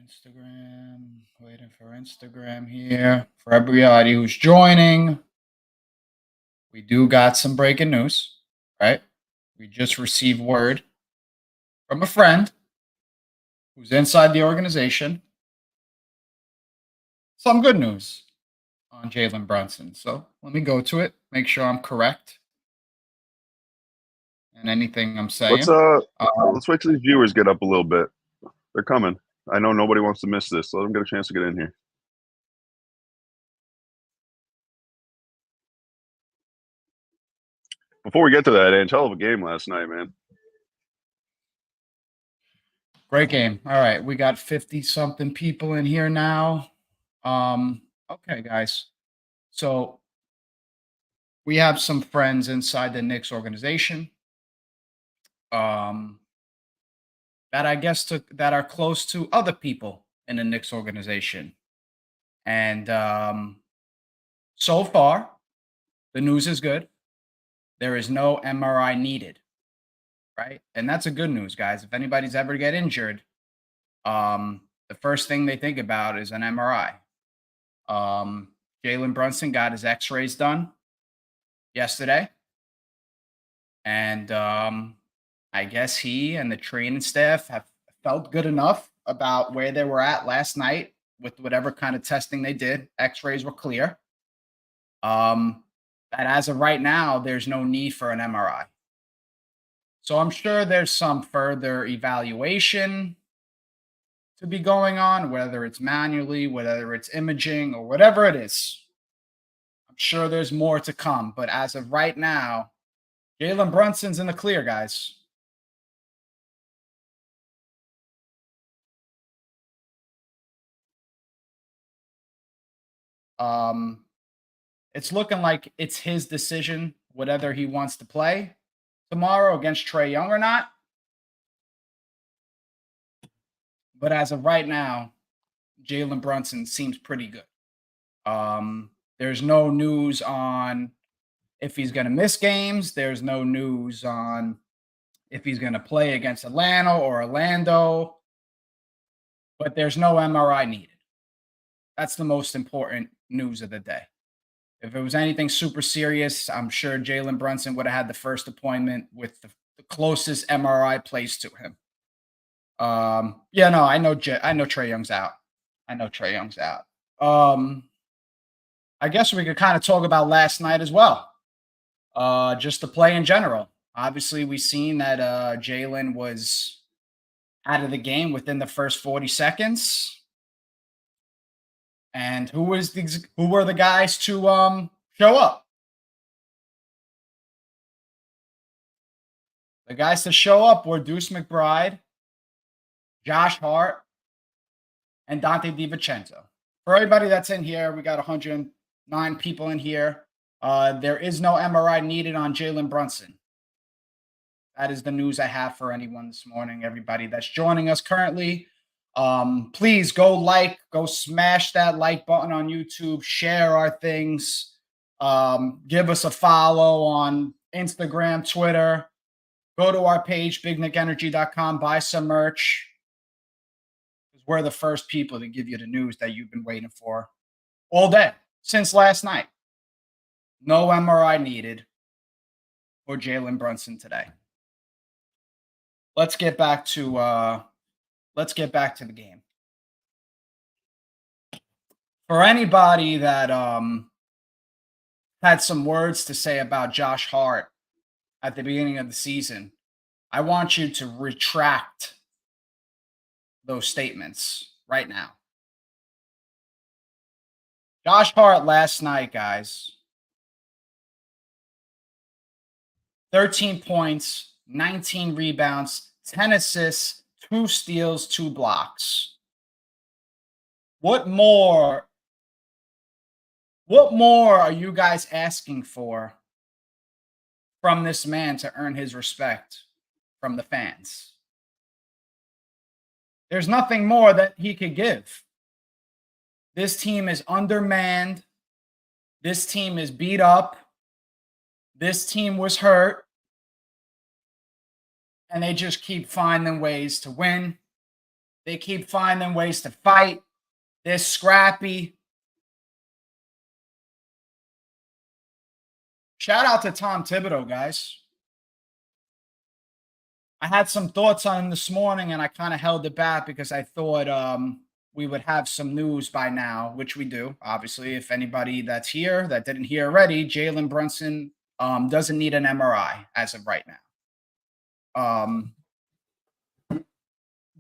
Instagram, waiting for Instagram here. For everybody who's joining, we do got some breaking news, right? We just received word from a friend who's inside the organization. Some good news on Jalen Brunson. So let me go to it, make sure I'm correct in anything I'm saying. Let's wait till these viewers get up a little bit. They're coming. I know nobody wants to miss this, so let them get a chance to get in here. Before we get to that, Ange, hell of a game last night, man. Great game. All right, we got 50-something people in here now. Okay, guys. So we have some friends inside the Knicks organization. That I guess that are close to other people in the Knicks organization. And so far, the news is good. There is no MRI needed, right? And that's a good news, guys. If anybody's ever get injured, the first thing they think about is an MRI. Jalen Brunson got his x-rays done yesterday. And I guess he and the training staff have felt good enough about where they were at last night with whatever kind of testing they did. X-rays were clear. That as of right now, there's no need for an MRI. So I'm sure there's some further evaluation to be going on, whether it's manually, whether it's imaging, or whatever it is. I'm sure there's more to come. But as of right now, Jalen Brunson's in the clear, guys. It's looking like it's his decision whether he wants to play tomorrow against Trae Young or not. But as of right now, Jalen Brunson seems pretty good. There's no news on if he's going to miss games. There's no news on if he's going to play against Atlanta or Orlando. But there's no MRI needed. That's the most important news of the day. If it was anything super serious, I'm sure Jalen Brunson would have had the first appointment with the closest MRI place to him. Yeah, no, I know Trae Young's out. I guess we could kind of talk about last night as well. Just the play in general. Obviously, we've seen that Jalen was out of the game within the first 40 seconds. And who were the guys to show up? The guys to show up were Deuce McBride, Josh Hart, and Dante DiVincenzo. For everybody that's in here, we got 109 people in here. There is no MRI needed on Jalen Brunson. That is the news I have for anyone this morning. Everybody that's joining us currently, please go smash that like button on YouTube, share our things, give us a follow on Instagram, Twitter, go to our page, bignickenergy.com, buy some merch. Because we're the first people to give you the news that you've been waiting for all day since last night. No MRI needed for Jalen Brunson today. Let's get back to the game. For anybody that had some words to say about Josh Hart at the beginning of the season, I want you to retract those statements right now. Josh Hart last night, guys, 13 points, 19 rebounds, 10 assists, 2 steals, 2 blocks. What more are you guys asking for from this man to earn his respect from the fans? There's nothing more that he could give. This team is undermanned. This team is beat up. This team was hurt. And they just keep finding ways to win. They keep finding ways to fight. They're scrappy. Shout out to Tom Thibodeau, guys. I had some thoughts on him this morning, and I kind of held it back because I thought we would have some news by now, which we do. Obviously, if anybody that's here that didn't hear already, Jalen Brunson doesn't need an MRI as of right now.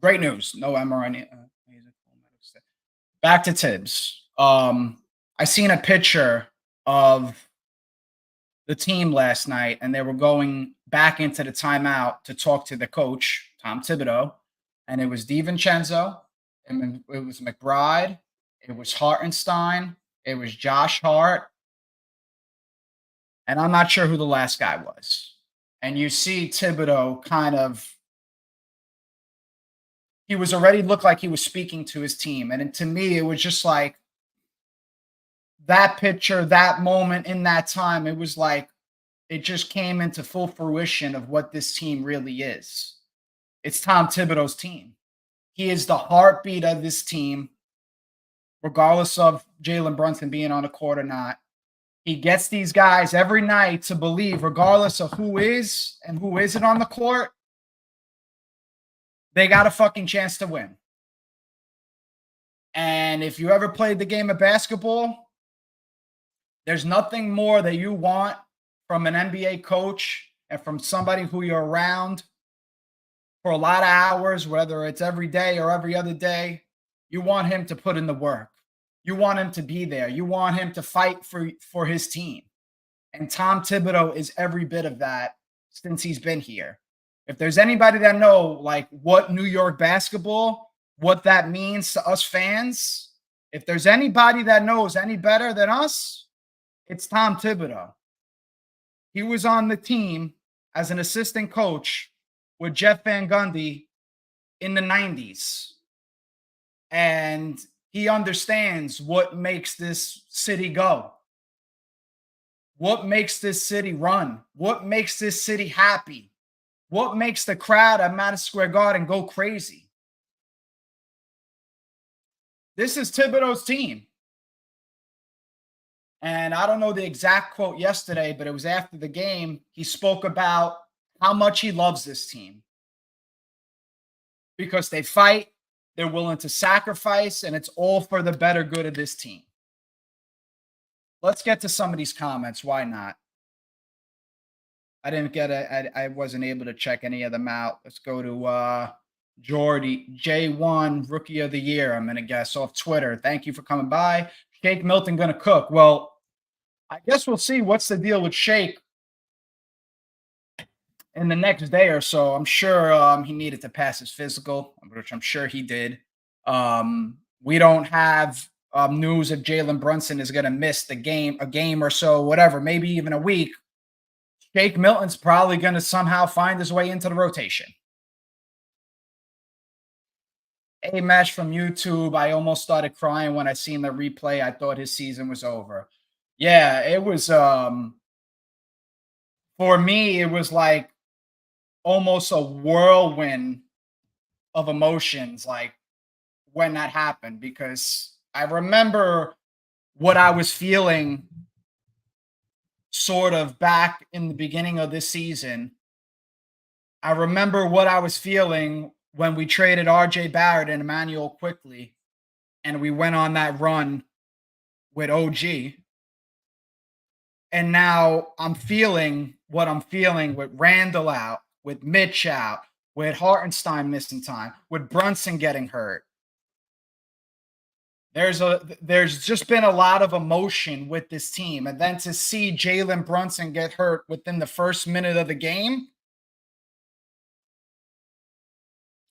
Great news. No MRI. Back to Tibbs. I seen a picture of the team last night, and they were going back into the timeout to talk to the coach, Tom Thibodeau, and it was DiVincenzo, and it was McBride, it was Hartenstein, it was Josh Hart, and I'm not sure who the last guy was. And you see Thibodeau kind of, he was already looked like he was speaking to his team, and to me, it was just like that picture, that moment in that time, it was like it just came into full fruition of what this team really is. It's Tom Thibodeau's team. He is the heartbeat of this team, regardless of Jalen Brunson being on the court or not. He gets these guys every night to believe, regardless of who is and who isn't on the court, they got a fucking chance to win. And if you ever played the game of basketball, there's nothing more that you want from an NBA coach and from somebody who you're around for a lot of hours, whether it's every day or every other day. You want him to put in the work. You want him to be there. You want him to fight for his team. And Tom Thibodeau is every bit of that since he's been here. If there's anybody that know like what New York basketball, what that means to us fans, if there's anybody that knows any better than us, it's Tom Thibodeau. He was on the team as an assistant coach with Jeff Van Gundy in the 90s. And he understands what makes this city go, what makes this city run, what makes this city happy, what makes the crowd at Madison Square Garden go crazy. This is Thibodeau's team. And I don't know the exact quote yesterday, but it was after the game. He spoke about how much he loves this team because they fight, they're willing to sacrifice, and it's all for the better good of this team. Let's get to some of these comments. Why not? I didn't get it. I wasn't able to check any of them out. Let's go to Jordy, J1, Rookie of the Year. I'm going to guess off Twitter. Thank you for coming by. Shake Milton going to cook. Well, I guess we'll see what's the deal with Shake in the next day or so. I'm sure he needed to pass his physical, which I'm sure he did. We don't have news if Jalen Brunson is going to miss a game or so, whatever, maybe even a week. Shake Milton's probably going to somehow find his way into the rotation. A Mesh from YouTube. I almost started crying when I seen the replay. I thought his season was over. Yeah, it was for me, it was like almost a whirlwind of emotions, like when that happened, because I remember what I was feeling sort of back in the beginning of this season. I remember what I was feeling when we traded RJ Barrett and Emmanuel Quickly, and we went on that run with OG. And now I'm feeling what I'm feeling with Randall out, with Mitch out, with Hartenstein missing time, with Brunson getting hurt. There's just been a lot of emotion with this team. And then to see Jalen Brunson get hurt within the first minute of the game,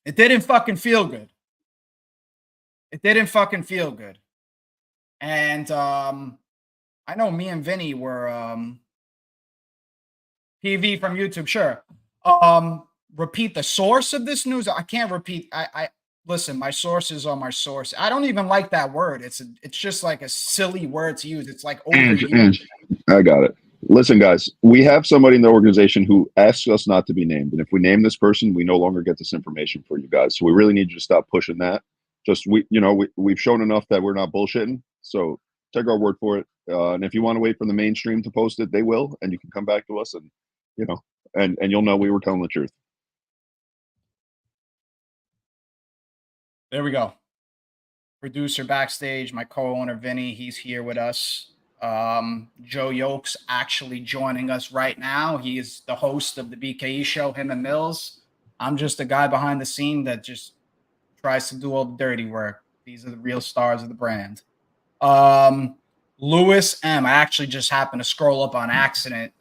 it didn't fucking feel good. It didn't fucking feel good. And I know me and Vinny were PV from YouTube, sure. Repeat the source of this news. I can't repeat. I listen, my sources are my source. I don't even like that word. It's just like a silly word to use. It's like overused. I got it. Listen, guys, we have somebody in the organization who asks us not to be named. And if we name this person, we no longer get this information for you guys. So we really need you to stop pushing that. Just we've shown enough that we're not bullshitting. So take our word for it. And if you want to wait for the mainstream to post it, they will, and you can come back to us and and you'll know we were telling the truth. There we go. Producer backstage, my co-owner Vinny, he's here with us. Joe Yolk's actually joining us right now. He is the host of the BKE show, him and Mills. I'm just a guy behind the scene that just tries to do all the dirty work. These are the real stars of the brand. Lewis M. I actually just happened to scroll up on accident.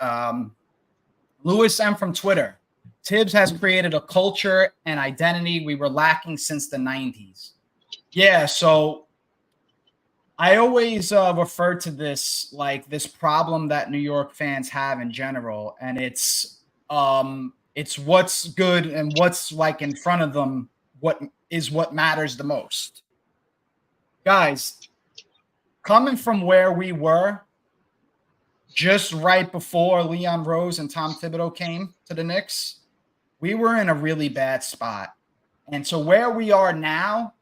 Lewis M. from Twitter. Tibbs has created a culture and identity we were lacking since the 90s. Yeah, so I always refer to this like this problem that New York fans have in general, and it's what's good and what's like in front of them, what matters the most. Guys, coming from where we were just right before Leon Rose and Tom Thibodeau came to the Knicks, we were in a really bad spot. And so where we are now,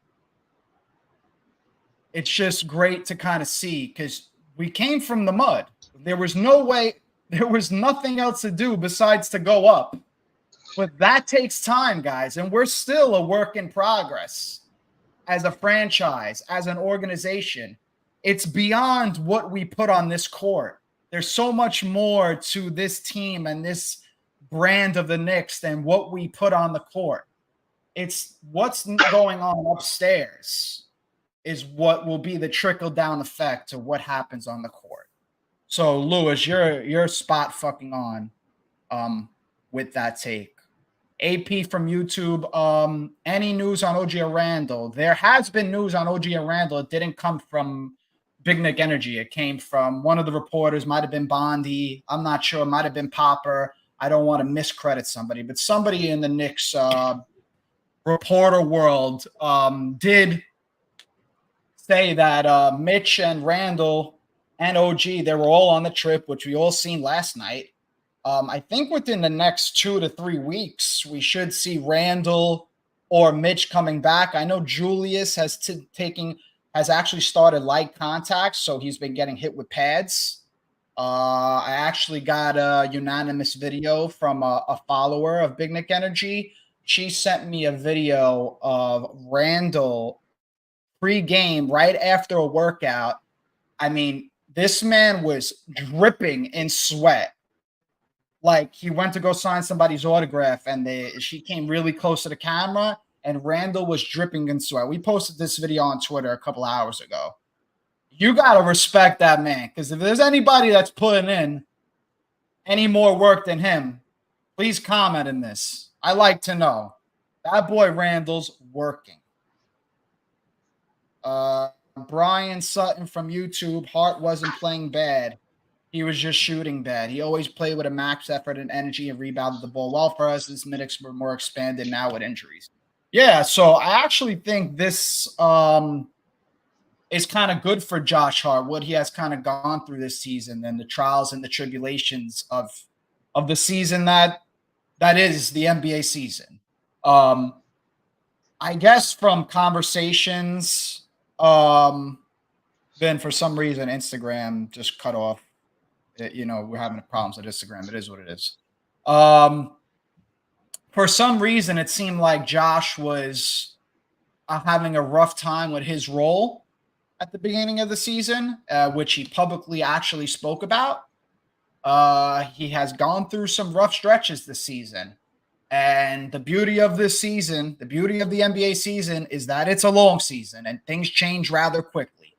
it's just great to kind of see because we came from the mud. There was no way, there was nothing else to do besides to go up. But that takes time, guys, and we're still a work in progress as a franchise, as an organization. It's beyond what we put on this court. There's so much more to this team and this brand of the Knicks than what we put on the court. It's what's going on upstairs is what will be the trickle-down effect to what happens on the court. So, Lewis, you're spot fucking on with that take. AP from YouTube, any news on OG Randall? There has been news on OG Randall. It didn't come from Big Knick Energy. It came from one of the reporters, might have been Bondi. I'm not sure. It might have been Popper. I don't want to miscredit somebody, but somebody in the Knicks reporter world did say that Mitch and Randall and OG, they were all on the trip, which we all seen last night. I think within the next 2 to 3 weeks, we should see Randall or Mitch coming back. I know Julius has actually started light contact, so he's been getting hit with pads. I actually got a unanimous video from a follower of Big Knick Energy. She sent me a video of Randall pre-game right after a workout. I mean, this man was dripping in sweat. Like he went to go sign somebody's autograph and she came really close to the camera and Randall was dripping in sweat. We posted this video on Twitter a couple hours ago. You got to respect that man because if there's anybody that's putting in any more work than him, please comment in this. I like to know. That boy Randall's working. Brian Sutton from YouTube, Hart wasn't playing bad. He was just shooting bad. He always played with a max effort and energy and rebounded the ball well for us. His minutes were more expanded now with injuries. Yeah, so I actually think this is kind of good for Josh Hart, what he has kind of gone through this season and the trials and the tribulations of the season that is the NBA season. I guess from conversations, then for some reason Instagram just cut off. We're having problems with Instagram. It is what it is. For some reason, it seemed like Josh was having a rough time with his role at the beginning of the season, which he publicly actually spoke about. He has gone through some rough stretches this season. And the beauty of this season, the beauty of the NBA season is that it's a long season and things change rather quickly.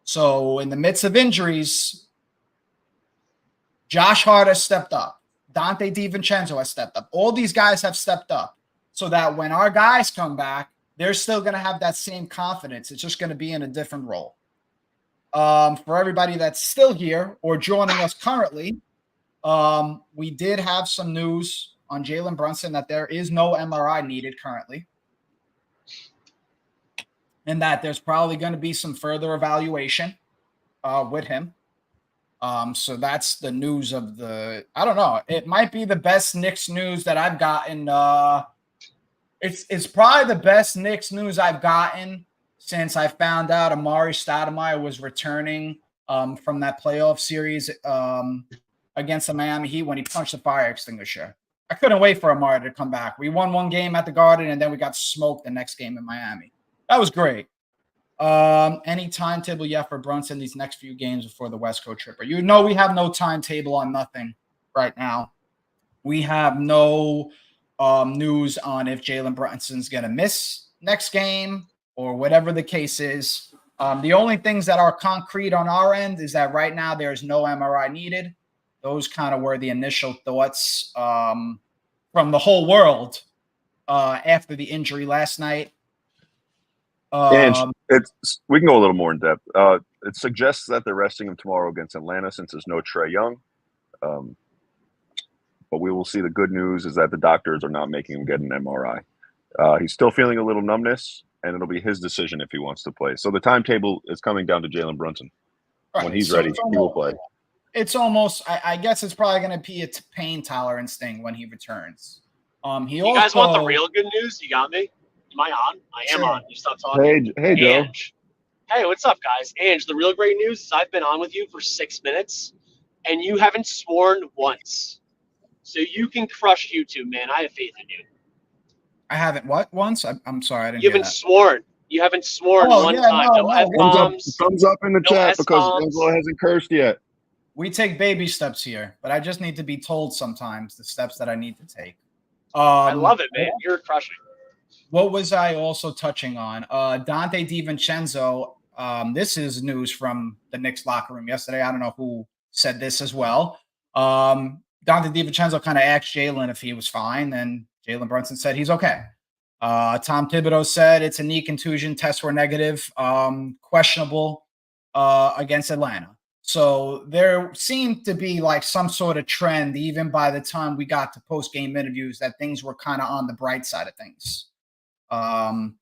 So in the midst of injuries, Josh Hart has stepped up. Dante DiVincenzo has stepped up. All these guys have stepped up so that when our guys come back, they're still going to have that same confidence. It's just going to be in a different role. For everybody that's still here or joining us currently, we did have some news on Jalen Brunson that there is no MRI needed currently and that there's probably going to be some further evaluation with him. So that's the news of the. I don't know. It might be the best Knicks news that I've gotten. It's probably the best Knicks news I've gotten since I found out Amari Stoudemire was returning from that playoff series against the Miami Heat when he punched the fire extinguisher. I couldn't wait for Amari to come back. We won one game at the Garden, and then we got smoked the next game in Miami. That was great. Any timetable yet for Brunson these next few games before the West Coast trip? You know, we have no timetable on nothing right now. We have no news on if Jalen Brunson's going to miss next game or whatever the case is. The only things that are concrete on our end is that right now there's no MRI needed. Those kind of were the initial thoughts from the whole world after the injury last night. And we can go a little more in depth. It suggests that they're resting him tomorrow against Atlanta since there's no Trae Young. But we will see. The good news is that the doctors are not making him get an MRI. He's still feeling a little numbness, and it'll be his decision if he wants to play. So the timetable is coming down to Jalen Brunson. Right. When he's ready, he will play. It's almost, I guess it's probably going to be a pain tolerance thing when he returns. You guys want the real good news? You got me? Am I on? I am on. You stop talking. Hey, Joe. Ange. Hey, what's up, guys? Ange, the real great news is I've been on with you for 6 minutes, and you haven't sworn once. So you can crush YouTube, man. I have faith in you. I haven't what once? I'm sorry, I didn't. You haven't sworn. You haven't sworn one time. No F-bombs. Thumbs up in the chat because Angelo hasn't cursed yet. We take baby steps here, but I just need to be told sometimes the steps that I need to take. I love it, man. You're crushing. What was I also touching on? Dante DiVincenzo. This is news from the Knicks locker room yesterday. I don't know who said this as well. Dante DiVincenzo kind of asked Jalen if he was fine, and Jalen Brunson said he's okay. Tom Thibodeau said it's a knee contusion. Tests were negative, questionable against Atlanta. So there seemed to be like some sort of trend, even by the time we got to post-game interviews, that things were kind of on the bright side of things. Anytime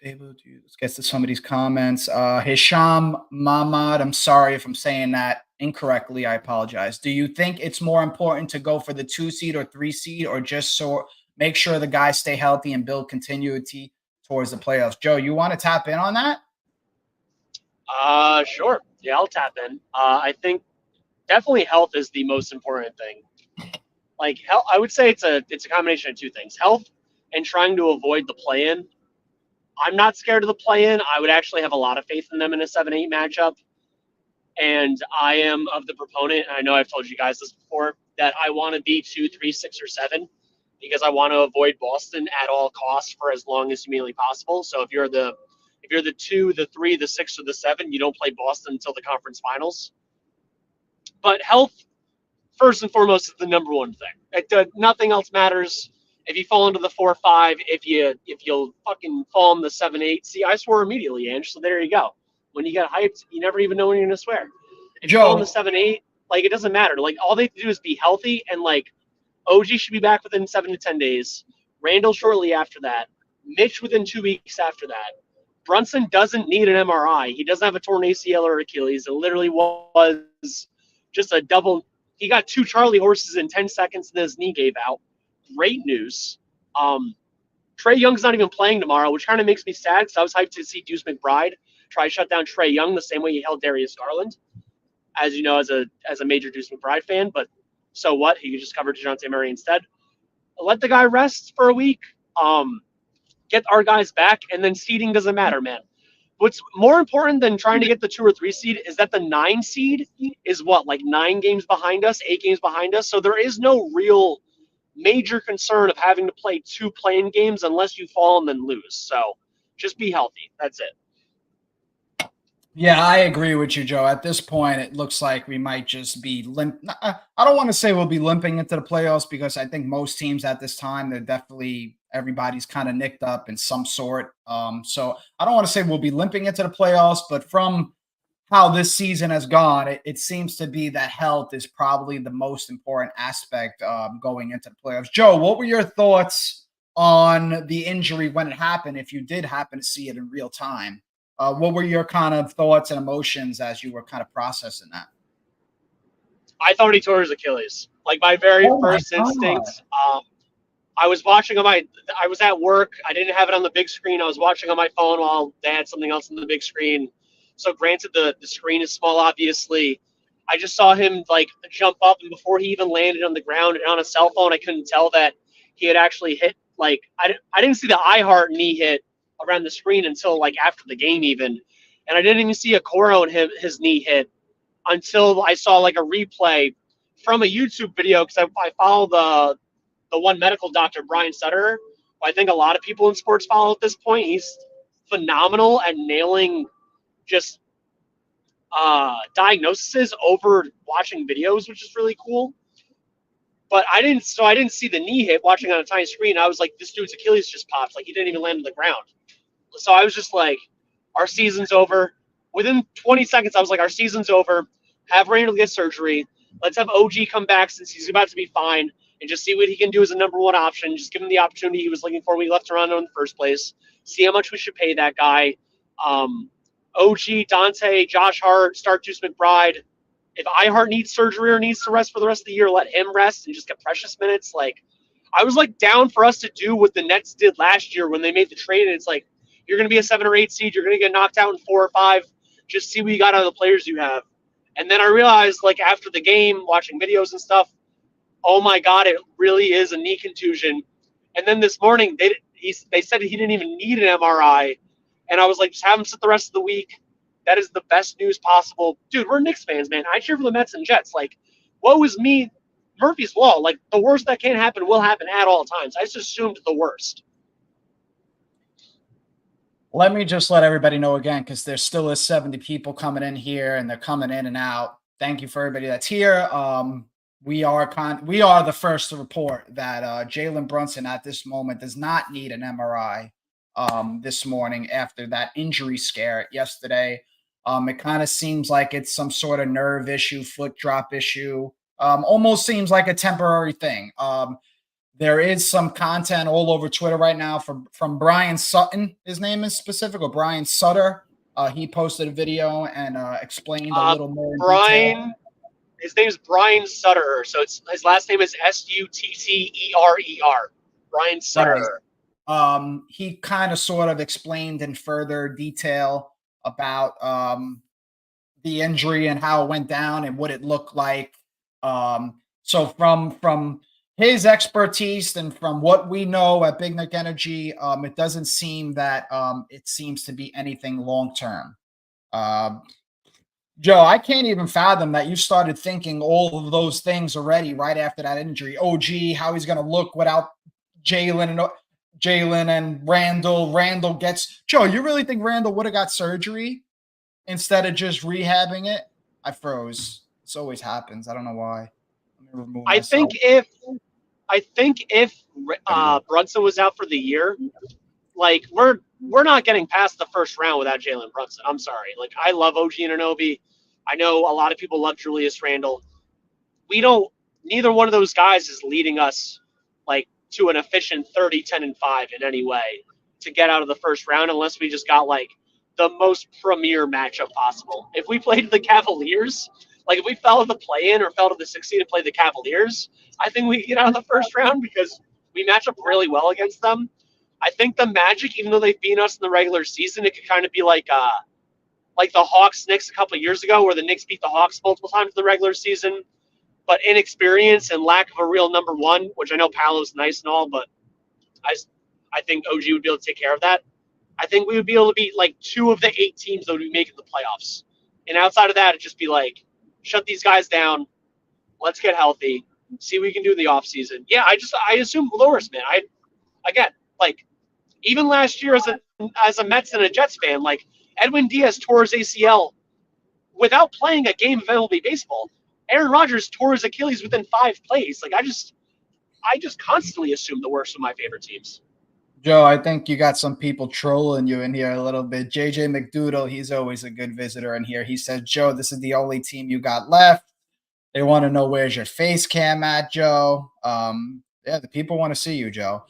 table, let's get to some of these comments. Hisham Mahmoud, I'm sorry if I'm saying that incorrectly. I apologize. Do you think it's more important to go for the 2 seed or 3 seed, or just so make sure the guys stay healthy and build continuity towards the playoffs? Joe, you want to tap in on that? Sure. Yeah, I'll tap in. I think definitely health is the most important thing. Like health, I would say it's a combination of two things: health and trying to avoid the play-in. I'm not scared of the play-in. I would actually have a lot of faith in them in a 7-8 matchup. And I am of the proponent, and I know I've told you guys this before, that I want to be 2, 3, 6, or 7 because I want to avoid Boston at all costs for as long as humanly possible. So if you're the 2, the 3, the 6, or the 7, you don't play Boston until the conference finals. But health, first and foremost, is the number one thing. Nothing else matters. If you fall into the 4-5, if you'll fucking fall in the 7-8, see, I swore immediately, Ange. So there you go. When you get hyped, you never even know when you're gonna swear. If you fall in the 7-8, like it doesn't matter. Like all they have to do is be healthy, and like OG should be back within 7 to 10 days. Randall shortly after that. Mitch within 2 weeks after that. Brunson doesn't need an MRI. He doesn't have a torn ACL or Achilles. It literally was just a double. He got 2 Charlie horses in 10 seconds, and then his knee gave out. Great news. Trae Young's not even playing tomorrow, which kind of makes me sad because I was hyped to see Deuce McBride try to shut down Trae Young the same way he held Darius Garland, as you know, as a major Deuce McBride fan. But so what? He could just cover DeJounte Murray instead. Let the guy rest for a week. Get our guys back, and then seeding doesn't matter, man. What's more important than trying to get the 2 or 3 seed is that the 9 seed is like 9 games behind us, 8 games behind us. So there is no real major concern of having to play 2 play-in games unless you fall and then lose. So just be healthy. That's it. Yeah, I agree with you, Joe. At this point, it looks like we might just be limp. I don't want to say we'll be limping into the playoffs because I think most teams at this time, they're definitely everybody's kind of nicked up in some sort. So I don't want to say we'll be limping into the playoffs, but from how this season has gone, it seems to be that health is probably the most important aspect going into the playoffs. Joe, what were your thoughts on the injury when it happened, if you did happen to see it in real time? What were your kind of thoughts and emotions as you were kind of processing that? I thought he tore his Achilles. Like my very Oh my first God. instinct. I was watching I was at work. I didn't have it on the big screen. I was watching on my phone while they had something else on the big screen. So granted, the screen is small, obviously. I just saw him like jump up, and before he even landed on the ground and on a cell phone, I couldn't tell that he had actually hit. Like I didn't see the iHeart knee hit around the screen until like after the game even, and I didn't even see a Coro and his knee hit until I saw like a replay from a YouTube video because I follow the one medical doctor, Brian Sutter, who I think a lot of people in sports follow at this point. He's phenomenal at nailing just diagnoses over watching videos, which is really cool. But I didn't see the knee hit watching on a tiny screen. I was like, this dude's Achilles just popped. Like he didn't even land on the ground. So I was just like, our season's over. Within 20 seconds, I was like, our season's over. Have Randall get surgery. Let's have OG come back since he's about to be fine and just see what he can do as a number one option. Just give him the opportunity he was looking for when we left Toronto in the first place. See how much we should pay that guy. OG, Dante, Josh Hart, start Deuce McBride. If iHeart needs surgery or needs to rest for the rest of the year, let him rest and just get precious minutes. Like, I was like down for us to do what the Nets did last year when they made the trade. And it's like, you're going to be a 7 or 8 seed. You're going to get knocked out in 4 or 5. Just see what you got out of the players you have. And then I realized, like, after the game, watching videos and stuff, oh, my God, it really is a knee contusion. And then this morning, they said he didn't even need an MRI. And I was like, just have him sit the rest of the week. That is the best news possible. Dude, we're Knicks fans, man. I cheer for the Mets and Jets. Like, what was me? Murphy's Law. Like, the worst that can happen will happen at all times. I just assumed the worst. Let me just let everybody know again, because there still is 70 people coming in here, and they're coming in and out. Thank you for everybody that's here. We are the first to report that Jalen Brunson at this moment does not need an MRI this morning after that injury scare yesterday. It kind of seems like it's some sort of nerve issue, foot drop issue. Almost seems like a temporary thing. There is some content all over Twitter right now from Brian Sutton. His name is specific, or Brian Sutter. He posted a video and explained a little more in detail. His name is Brian Sutter. So his last name is Sutterer. Brian Sutter. Right. He kind of sort of explained in further detail about the injury and how it went down and what it looked like. So from his expertise and from what we know at Big Knick Energy, it doesn't seem that it seems to be anything long-term. Joe, I can't even fathom that you started thinking all of those things already right after that injury. OG, how he's going to look without Jalen and Randall. Randall gets – Joe, you really think Randall would have got surgery instead of just rehabbing it? I froze. This always happens. I don't know why. Let me remove myself. I think if Brunson was out for the year, like we're not getting past the first round without Jalen Brunson. I'm sorry. Like I love OG Anunoby. I know a lot of people love Julius Randle. Neither one of those guys is leading us like to an efficient 30, 10, and 5 in any way to get out of the first round unless we just got like the most premier matchup possible. If we played the Cavaliers, like if we fell to the play-in or fell to the 6th seed and played the Cavaliers, I think we get out of the first round because we match up really well against them. I think the Magic, even though they've beaten us in the regular season, it could kind of be like the Hawks-Knicks a couple of years ago where the Knicks beat the Hawks multiple times in the regular season. But inexperience and lack of a real number one, which I know Paolo's nice and all, but I think OG would be able to take care of that. I think we would be able to beat like 2 of the 8 teams that would be making the playoffs. And outside of that, it'd just be like, shut these guys down. Let's get healthy. See what we can do in the offseason. Yeah, I assume the worst, man. Even last year as a Mets and a Jets fan, like Edwin Diaz tore his ACL without playing a game of MLB baseball. Aaron Rodgers tore his Achilles within 5 plays. Like I just constantly assume the worst of my favorite teams. Joe, I think you got some people trolling you in here a little bit. JJ McDoodle, he's always a good visitor in here. He said, Joe, this is the only team you got left. They want to know where's your face cam at, Joe. Yeah, the people want to see you, Joe.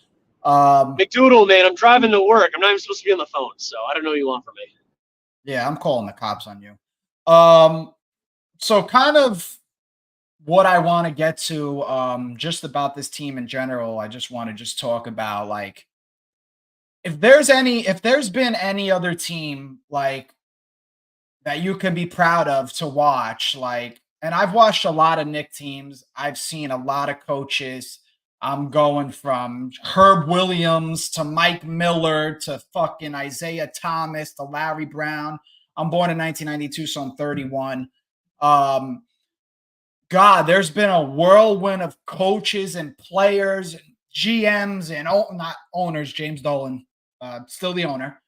McDoodle, man, I'm driving to work. I'm not even supposed to be on the phone, so I don't know what you want from me. Yeah, I'm calling the cops on you. So kind of what I want to get to, just about this team in general, I just want to just talk about like if there's been any other team like that you can be proud of to watch, like, and I've watched a lot of Knick teams. I've seen a lot of coaches. I'm going from Herb Williams to Mike Miller to fucking Isaiah Thomas to Larry Brown. I'm born in 1992, so I'm 31. Um, God, there's been a whirlwind of coaches and players and GMs and not owners. James Dolan, still the owner.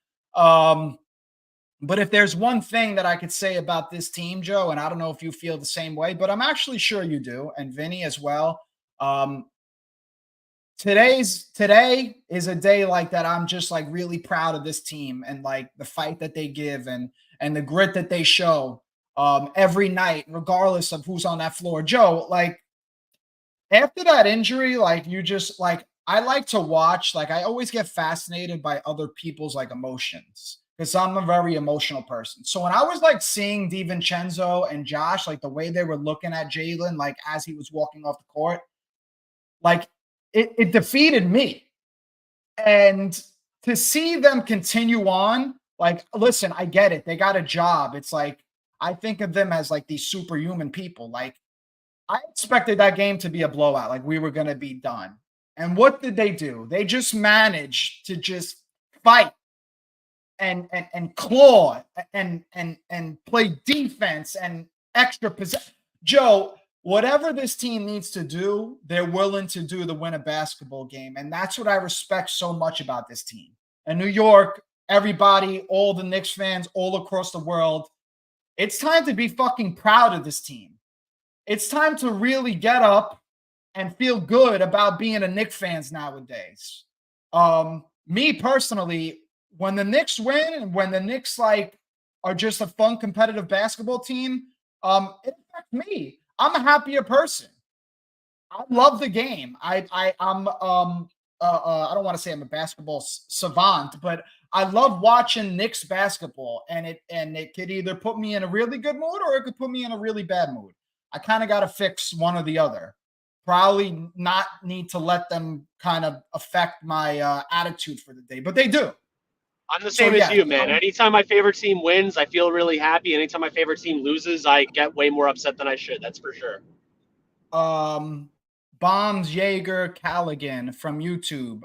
But if there's one thing that I could say about this team, Joe, and I don't know if you feel the same way, but I'm actually sure you do, and Vinny as well. Today is a day like that. I'm just like really proud of this team and like the fight that they give and the grit that they show every night, regardless of who's on that floor. Joe, like after that injury, like you just like I like to watch, like I always get fascinated by other people's like emotions because I'm a very emotional person. So when I was like seeing DiVincenzo and Josh, like the way they were looking at Jalen, like as he was walking off the court, like it defeated me. And to see them continue on, like, listen, I get it. They got a job. It's like, I think of them as like these superhuman people. Like, I expected that game to be a blowout. Like, we were going to be done. And what did they do? They just managed to just fight and claw and play defense and extra possession. Joe, whatever this team needs to do, they're willing to do to win a basketball game. And that's what I respect so much about this team. And New York, everybody, all the Knicks fans all across the world, it's time to be fucking proud of this team. It's time to really get up and feel good about being a Knicks fans nowadays. Me personally, when the Knicks win and when the Knicks like are just a fun competitive basketball team, it affects me. I'm a happier person. I love the game. I'm I don't want to say I'm a basketball savant, but I love watching Knicks basketball, and it could either put me in a really good mood or it could put me in a really bad mood. I kind of got to fix one or the other. Probably not need to let them kind of affect my attitude for the day, but they do. I'm the same as you, man. Anytime my favorite team wins, I feel really happy. Anytime my favorite team loses, I get way more upset than I should. That's for sure. Bombs Jaeger Callaghan from YouTube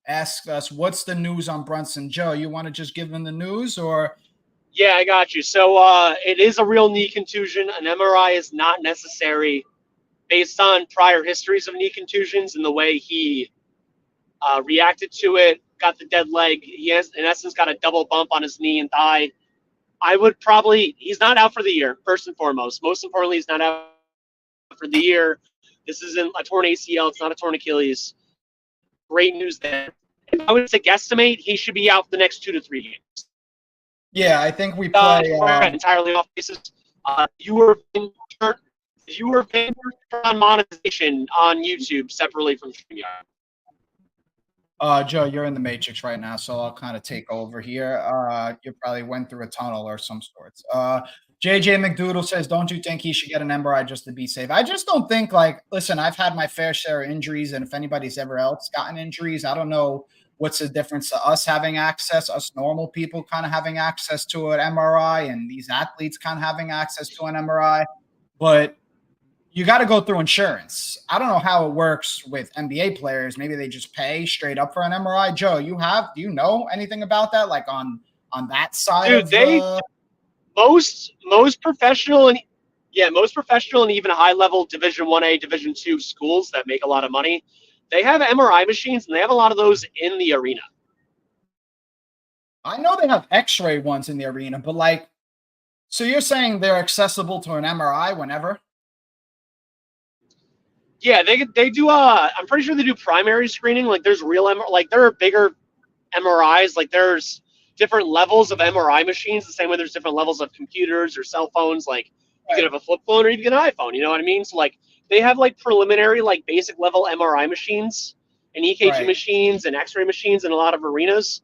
asks us, what's the news on Brunson? Joe, you want to just give them the news or? Yeah, I got you. So it is a real knee contusion. An MRI is not necessary based on prior histories of knee contusions and the way he reacted to it, got the dead leg. He has, in essence, got a double bump on his knee and thigh. He's not out for the year, first and foremost. Most importantly, he's not out for the year. This isn't a torn ACL. It's not a torn Achilles. Great news there. If I would say guesstimate, he should be out for the next 2 to 3 games. Yeah, I think we play entirely off basis. You were paying on monetization on YouTube separately from StreamYard. Joe, you're in the Matrix right now, so I'll kind of take over here. You probably went through a tunnel or some sorts. JJ McDoodle says, don't you think he should get an MRI just to be safe? I just don't think, like, listen, I've had my fair share of injuries, and if anybody's ever else gotten injuries, I don't know what's the difference to us having access, us normal people kind of having access to an MRI, and these athletes kind of having access to an MRI. But you got to go through insurance. I don't know how it works with NBA players. Maybe they just pay straight up for an MRI. Joe, do you know anything about that? Like on that side? Dude, most professional and even high level Division 1A, Division 2 schools that make a lot of money, they have MRI machines and they have a lot of those in the arena. I know they have X-ray ones in the arena, but like, so you're saying they're accessible to an MRI whenever? Yeah, they do. I'm pretty sure they do primary screening. Like there's real MRI, like there are bigger MRIs. Like there's different levels of MRI machines. The same way there's different levels of computers or cell phones. Like you can have a flip phone or you can get an iPhone. You know what I mean? So like they have like preliminary, like basic level MRI machines and EKG machines and X-ray machines in a lot of arenas.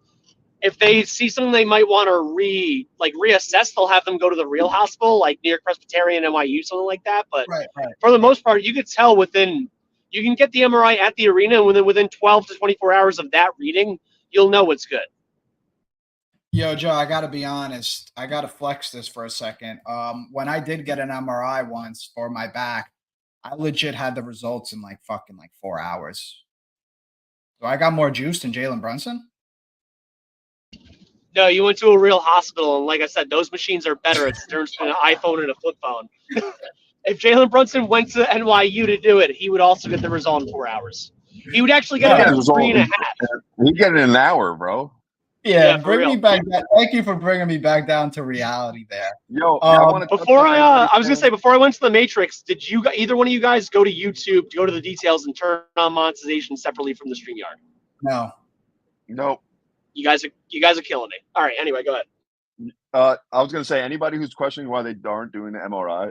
if they see something they might want to reassess, they'll have them go to the real hospital, like New York Presbyterian, NYU, something like that. But Right. for the most part, you could tell you can get the MRI at the arena, and within 12 to 24 hours of that reading, you'll know what's good. Yo, Joe, I got to be honest. I got to flex this for a second. When I did get an MRI once for my back, I legit had the results in like 4 hours. So I got more juice than Jalen Brunson. No, you went to a real hospital, and like I said, those machines are better at than an iPhone and a flip phone. If Jalen Brunson went to NYU to do it, he would also get the result in 4 hours. He would actually get it in 3.5. He'd get it in an hour, bro. Yeah, for bring real. me back. Thank you for bringing me back down to reality there. Yo, Before I went to the Matrix, did either one of you guys go to YouTube to go to the details and turn on monetization separately from the StreamYard? No. Nope. You guys are killing me. All right, anyway, go ahead. I was gonna say, anybody who's questioning why they aren't doing the MRI,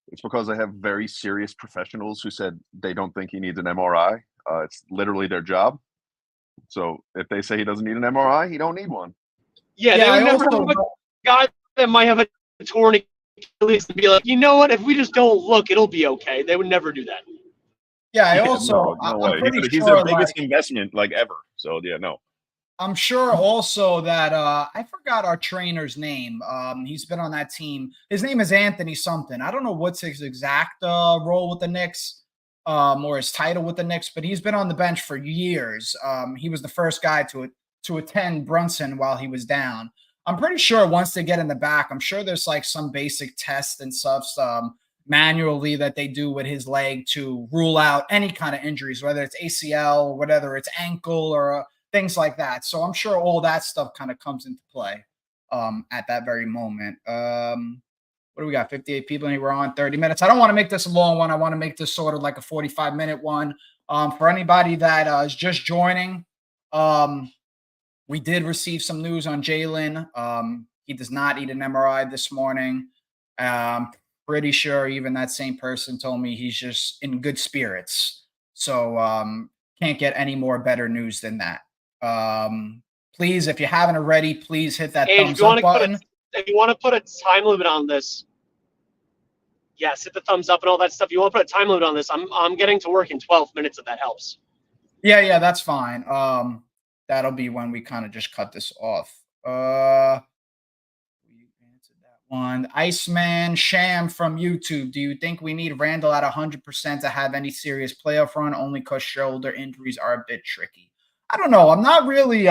it's because they have very serious professionals who said they don't think he needs an MRI. It's literally their job. So if they say he doesn't need an MRI, he don't need one. Yeah, they would never have a guy that might have a torn Achilles and be like, you know what? If we just don't look, it'll be okay. They would never do that. Yeah, no way. He's their biggest investment ever. So yeah, no. I'm sure also that I forgot our trainer's name. He's been on that team. His name is Anthony something. I don't know what's his exact role with the Knicks. Or his title with the Knicks, but he's been on the bench for years. He was the first guy to attend Brunson while he was down. I'm pretty sure once they get in the back, I'm sure there's like some basic test and stuff manually that they do with his leg to rule out any kind of injuries, whether it's ACL, whether it's ankle or things like that. So I'm sure all that stuff kind of comes into play at that very moment. What do we got? 58 people and we're on 30 minutes. I don't want to make this a long one. I want to make this sort of like a 45-minute one. For anybody that is just joining, we did receive some news on Jalen. He does not need an MRI this morning. Pretty sure even that same person told me he's just in good spirits. So can't get any more better news than that. Please, if you haven't already, please hit that thumbs up button. If you want to put a time limit on this, yes, hit the thumbs up and all that stuff. You want to put a time limit on this? I'm getting to work in 12 minutes if that helps. Yeah, that's fine. That'll be when we kind of just cut this off. We answered that one. Iceman Sham from YouTube. Do you think we need Randall at 100% to have any serious playoff run? Only because shoulder injuries are a bit tricky. I don't know. I'm not really.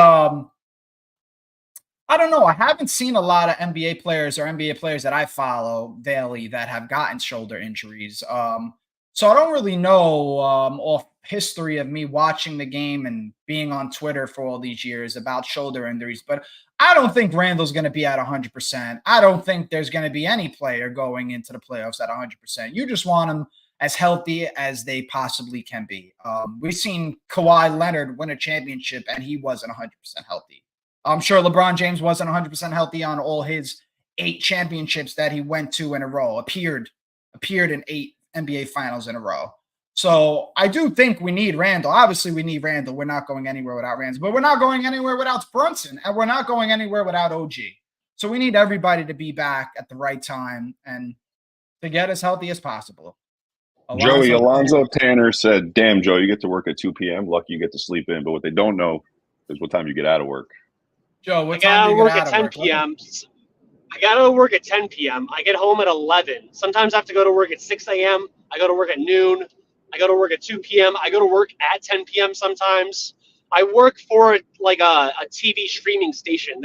I don't know. I haven't seen a lot of NBA players or NBA players that I follow daily that have gotten shoulder injuries. So I don't really know off history of me watching the game and being on Twitter for all these years about shoulder injuries. But I don't think Randall's going to be at 100%. I don't think there's going to be any player going into the playoffs at 100%. You just want them as healthy as they possibly can be. We've seen Kawhi Leonard win a championship and he wasn't 100% healthy. I'm sure LeBron James wasn't 100% healthy on all his 8 championships that he went to in a row, appeared in 8 NBA finals in a row. So I do think we need Randall. Obviously, we need Randall. We're not going anywhere without Randall, but we're not going anywhere without Brunson, and we're not going anywhere without OG. So we need everybody to be back at the right time and to get as healthy as possible. Alonzo Tanner said, damn, Joe, you get to work at 2 p.m. Lucky you get to sleep in. But what they don't know is what time you get out of work. Joe, what time do you get out of work? 10 p.m. I got to work at 10 p.m. I get home at 11. Sometimes I have to go to work at 6 a.m. I go to work at noon. I go to work at 2 p.m. I go to work at 10 p.m. sometimes. I work for like a TV streaming station.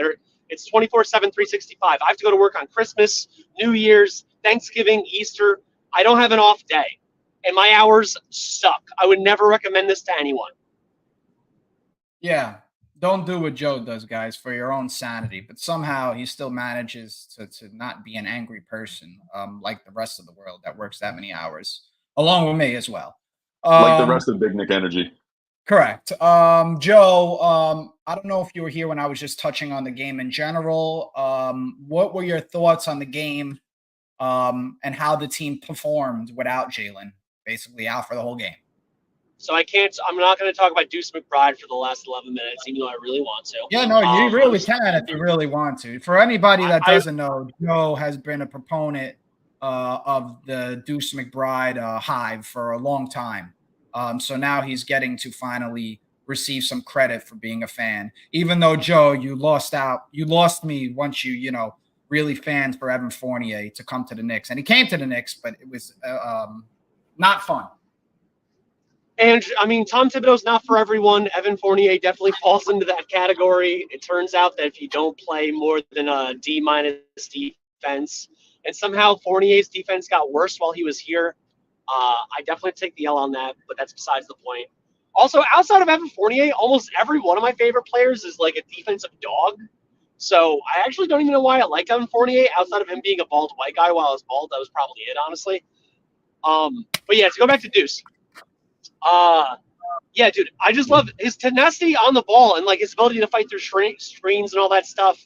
It's 24/7, 365. I have to go to work on Christmas, New Year's, Thanksgiving, Easter. I don't have an off day. And my hours suck. I would never recommend this to anyone. Yeah. Don't do what Joe does, guys, for your own sanity. But somehow he still manages to not be an angry person like the rest of the world that works that many hours, along with me as well. Like the rest of Big Knick Energy. Correct. Joe, I don't know if you were here when I was just touching on the game in general. What were your thoughts on the game and how the team performed without Jalen, basically out for the whole game? So I'm not going to talk about Deuce McBride for the last 11 minutes, even though I really want to. Yeah, no, you really can if you really want to. For anybody that doesn't know, Joe has been a proponent of the Deuce McBride hive for a long time. So now he's getting to finally receive some credit for being a fan. Even though, Joe, you lost me once you really fanned for Evan Fournier to come to the Knicks. And he came to the Knicks, but it was not fun. And, I mean, Tom Thibodeau's not for everyone. Evan Fournier definitely falls into that category. It turns out that if you don't play more than a D-minus defense, and somehow Fournier's defense got worse while he was here, I definitely take the L on that, but that's besides the point. Also, outside of Evan Fournier, almost every one of my favorite players is like a defensive dog. So I actually don't even know why I like Evan Fournier outside of him being a bald white guy while I was bald. That was probably it, honestly. But yeah, to go back to Deuce. Yeah, dude, I just love his tenacity on the ball and like his ability to fight through screens and all that stuff.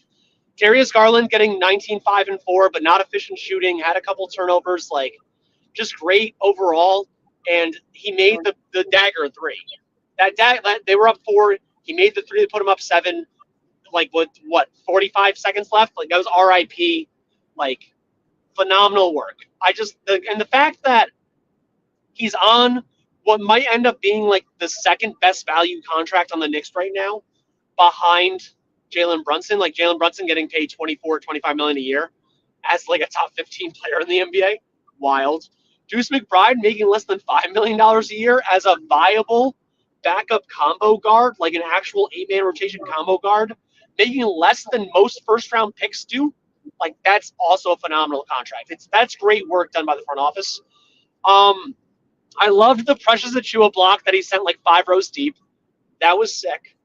Darius Garland getting 19, 5, and 4, but not efficient shooting, had a couple turnovers, like just great overall. And he made the dagger 3. That they were up 4. He made the 3 to put him up 7. Like with 45 seconds left. Like that was RIP. Like phenomenal work. And the fact that he's on what might end up being like the second best value contract on the Knicks right now, behind Jalen Brunson. Like Jalen Brunson getting paid $24-25 million a year as like a top 15 player in the NBA. Wild. Deuce McBride making less than $5 million a year as a viable backup combo guard, like an actual 8-man rotation combo guard, making less than most first-round picks do. Like that's also a phenomenal contract. That's great work done by the front office. I loved the Precious Achiuwa block that he sent like 5 rows deep. That was sick.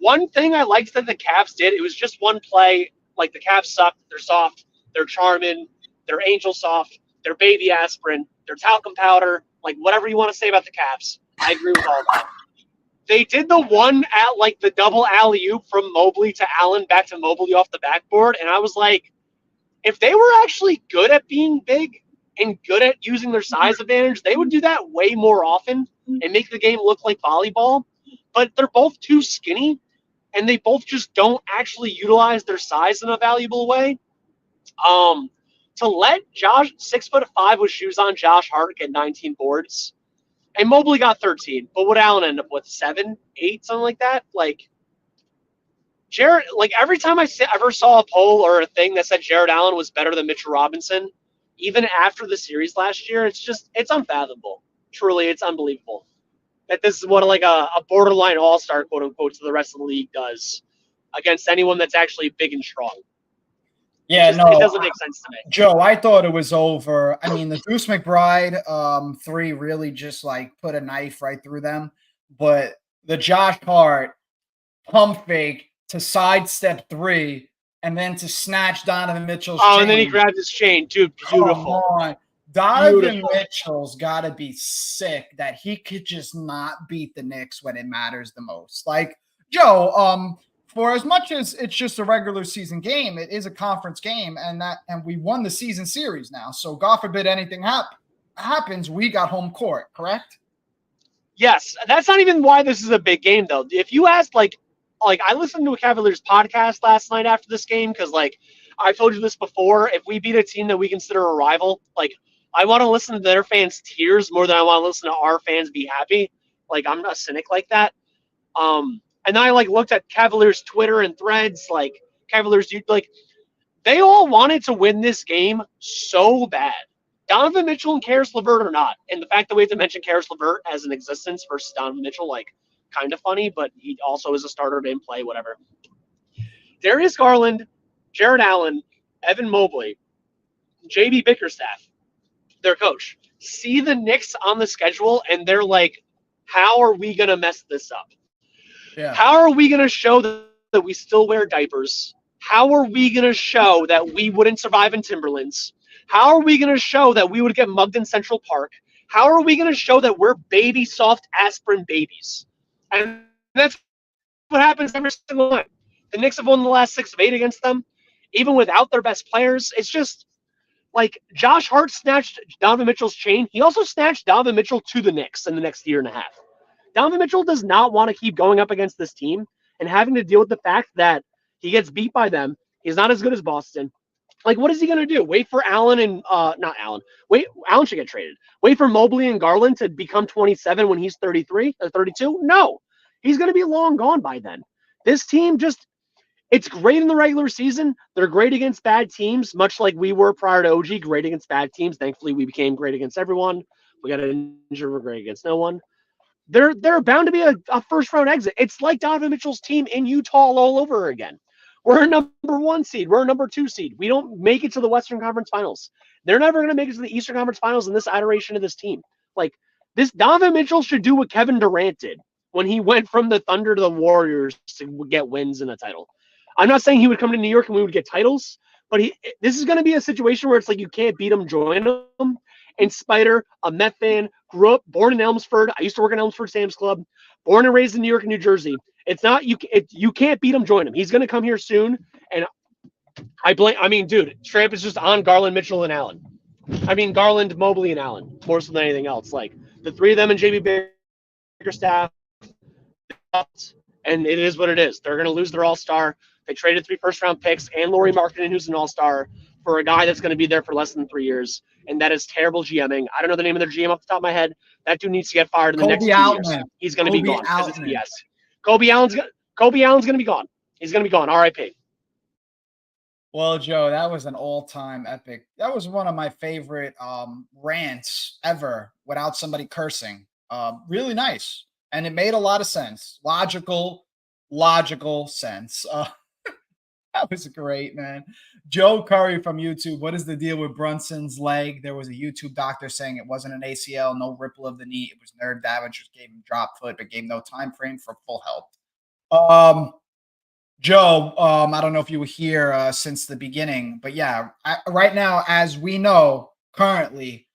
One thing I liked that the Cavs did, it was just one play. Like the Cavs suck. They're soft. They're Charmin. They're Angel soft. They're baby aspirin. They're talcum powder. Like whatever you want to say about the Cavs. I agree with all that. They did the one at like the double alley-oop from Mobley to Allen back to Mobley off the backboard. And I was like, if they were actually good at being big and good at using their size advantage, they would do that way more often and make the game look like volleyball. But they're both too skinny, and they both just don't actually utilize their size in a valuable way. To let 6'5" with shoes on Josh Hart get 19 boards, and Mobley got 13, but would Allen end up with 7, 8, something like that? Like Jared, like every time I ever saw a poll or a thing that said Jared Allen was better than Mitchell Robinson, even after the series last year, it's unfathomable. Truly, it's unbelievable that this is what like a borderline all-star, quote unquote, to the rest of the league does against anyone that's actually big and strong. Yeah, it doesn't make sense to me. Joe, I thought it was over. I mean, the Deuce McBride 3 really just like put a knife right through them. But the Josh Hart pump fake to sidestep 3 and then to snatch Donovan Mitchell's chain. And then he grabbed his chain. Dude, beautiful. Come on. Donovan Mitchell's got to be sick that he could just not beat the Knicks when it matters the most. Like, Joe, for as much as it's just a regular season game, it is a conference game, and we won the season series now. So God forbid anything happens, we got home court, correct? Yes, that's not even why this is a big game, though. If you asked, like I listened to a Cavaliers podcast last night after this game because, like, I've told you this before. If we beat a team that we consider a rival, like, I want to listen to their fans' tears more than I want to listen to our fans be happy. Like, I'm a cynic like that. And then I like looked at Cavaliers Twitter and threads, like Cavaliers, like they all wanted to win this game so bad. Donovan Mitchell and Karis LeVert are not. And the fact that we have to mention Karis LeVert as an existence versus Donovan Mitchell, like, kind of funny, but he also is a starter, didn't play, whatever. Darius Garland, Jared Allen, Evan Mobley, JB Bickerstaff, their coach, see the Knicks on the schedule, and they're like, how are we going to mess this up? Yeah. How are we going to show that we still wear diapers? How are we going to show that we wouldn't survive in Timberlands? How are we going to show that we would get mugged in Central Park? How are we going to show that we're baby soft aspirin babies? And that's what happens every single time. The Knicks have won the last 6 of 8 against them, even without their best players. It's just Like, Josh Hart snatched Donovan Mitchell's chain. He also snatched Donovan Mitchell to the Knicks in the next year and a half. Donovan Mitchell does not want to keep going up against this team and having to deal with the fact that he gets beat by them. He's not as good as Boston. Like, what is he going to do? Wait for Allen and not Allen. Wait, Allen should get traded. Wait for Mobley and Garland to become 27 when he's 33 or 32? No, he's going to be long gone by then. This team just, it's great in the regular season. They're great against bad teams, much like we were prior to OG, great against bad teams. Thankfully, we became great against everyone. We got injured, we're great against no one. They're bound to be a first round exit. It's like Donovan Mitchell's team in Utah all over again. We're a number 1 seed. We're a number 2 seed. We don't make it to the Western Conference Finals. They're never going to make it to the Eastern Conference Finals in this iteration of this team. Like, this Donovan Mitchell should do what Kevin Durant did when he went from the Thunder to the Warriors to get wins and a title. I'm not saying he would come to New York and we would get titles, but this is going to be a situation where it's like you can't beat him, join him. And Spider, a Met fan, born in Elmsford. I used to work in Elmsford Sam's Club. Born and raised in New York and New Jersey. It's not you can't beat him, join him. He's going to come here soon. And dude, straight up is just on Garland, Mitchell, and Allen. Garland, Mobley, and Allen more so than anything else. Like, the three of them and JB Bickerstaff, and it is what it is. They're going to lose their all-star. They traded 3 first-round picks and Lauri Markkanen, who's an all-star, for a guy that's going to be there for less than 3 years. And that is terrible GMing. I don't know the name of their GM off the top of my head. That dude needs to get fired in the next 2 years. He's going to be gone because it's BS. Kobe Allen's going to be gone. He's going to be gone. RIP. Well, Joe, that was an all-time epic. That was one of my favorite rants ever without somebody cursing. Really nice. And it made a lot of sense. Logical sense. That was great, man. Joe Curry from YouTube. What is the deal with Brunson's leg? There was a YouTube doctor saying it wasn't an ACL, no ripple of the knee. It was nerve damage, which gave him drop foot, but gave no time frame for full health. Joe, I don't know if you were here since the beginning, but yeah, right now, as we know currently,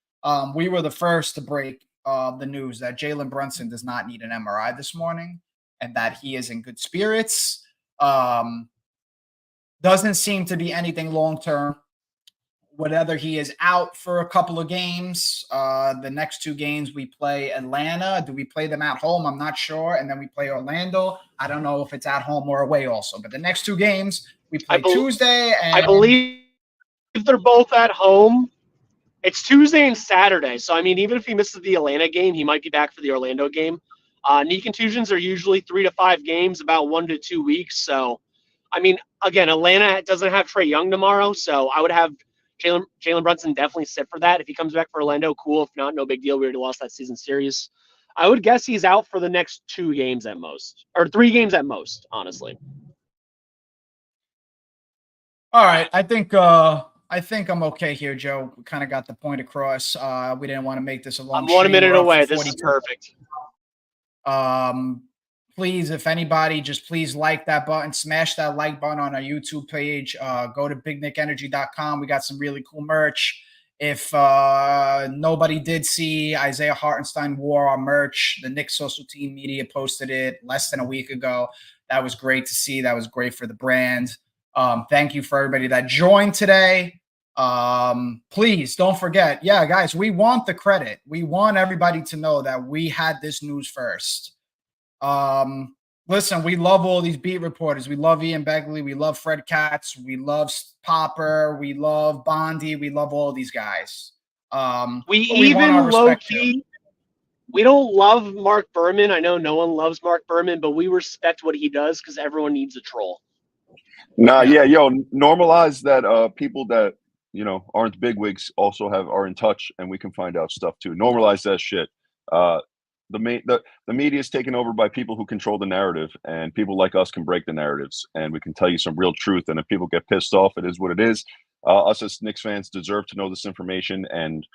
we were the first to break the news that Jalen Brunson does not need an MRI this morning and that he is in good spirits. Doesn't seem to be anything long-term. Whether he is out for a couple of games, the next 2 games we play Atlanta. Do we play them at home? I'm not sure. And then we play Orlando. I don't know if it's at home or away also. But the next 2 games, we play Tuesday. And I believe they're both at home. It's Tuesday and Saturday. So, even if he misses the Atlanta game, he might be back for the Orlando game. Knee contusions are usually 3 to 5 games, about 1 to 2 weeks. So, again, Atlanta doesn't have Trae Young tomorrow, so I would have Jalen Brunson definitely sit for that. If he comes back for Orlando, cool. If not, no big deal. We already lost that season series. I would guess he's out for the next 2 games at most, or 3 games at most, honestly. All right. I think I'm okay here, Joe. We kind of got the point across. We didn't want to make this a long I'm 1 minute away. This is perfect. Please, if anybody, just please like that button, smash that like button on our YouTube page. Go to bignickenergy.com. We got some really cool merch. If nobody did see, Isaiah Hartenstein wore our merch. The Knicks social team media posted it less than a week ago. That was great to see. That was great for the brand. Thank you for everybody that joined today. Please don't forget. Yeah, guys, we want the credit. We want everybody to know that we had this news first. Listen, we love all these beat reporters. We love Ian Begley. We love Fred Katz. We love Popper. We love Bondi. We love all these guys. We even low-key, we don't love Mark Berman. I know no one loves Mark Berman, but we respect what he does because everyone needs a troll. Normalize that people that, aren't bigwigs also are in touch and we can find out stuff too. Normalize that shit. The media is taken over by people who control the narrative, and people like us can break the narratives, and we can tell you some real truth. And if people get pissed off, it is what it is. Us as Knicks fans deserve to know this information, and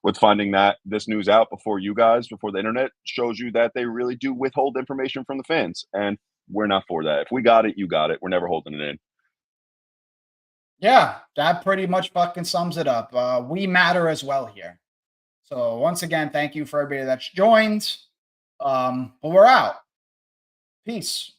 with finding this news out before the internet, shows you that they really do withhold information from the fans, and we're not for that. If we got it, you got it. We're never holding it in. Yeah, that pretty much fucking sums it up. We matter as well here. So once again, thank you for everybody that's joined. But we're out. Peace.